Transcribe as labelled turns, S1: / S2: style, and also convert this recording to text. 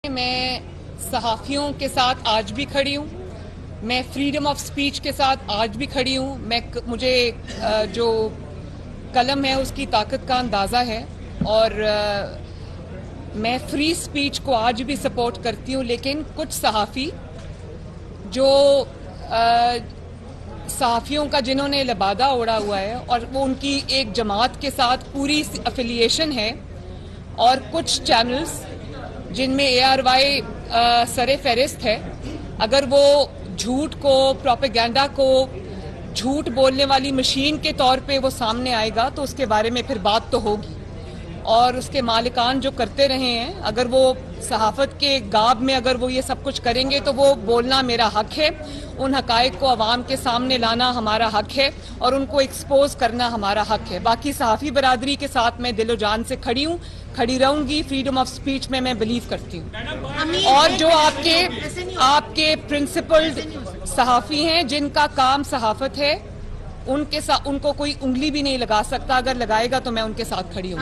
S1: میں صحافیوں کے ساتھ آج بھی کھڑی ہوں. میں فریڈم آف سپیچ کے ساتھ آج بھی کھڑی ہوں. مجھے جو قلم ہے اس کی طاقت کا اندازہ ہے اور میں فری سپیچ کو آج بھی سپورٹ کرتی ہوں. لیکن کچھ صحافی جو صحافیوں کا جنہوں نے لبادہ اوڑھا ہوا ہے اور وہ ان کی ایک جماعت کے ساتھ پوری افیلیشن ہے، اور کچھ چینلز جن میں ARY سر فہرست ہے، اگر وہ جھوٹ کو، پروپیگنڈا کو جھوٹ بولنے والی مشین کے طور پہ وہ سامنے آئے گا تو اس کے بارے میں پھر بات تو ہوگی. اور اس کے مالکان جو کرتے رہے ہیں، اگر وہ صحافت کے گاب میں اگر وہ یہ سب کچھ کریں گے تو وہ بولنا میرا حق ہے. ان حقائق کو عوام کے سامنے لانا ہمارا حق ہے اور ان کو ایکسپوز کرنا ہمارا حق ہے. باقی صحافی برادری کے ساتھ میں دل و جان سے کھڑی ہوں، کھڑی رہوں گی. فریڈم آف سپیچ میں بلیو کرتی ہوں. اور جو آپ کے پرنسپلڈ صحافی ہیں جن کا کام صحافت ہے، ان کو کوئی انگلی بھی نہیں لگا سکتا. اگر لگائے گا تو میں ان کے ساتھ کھڑی ہوں.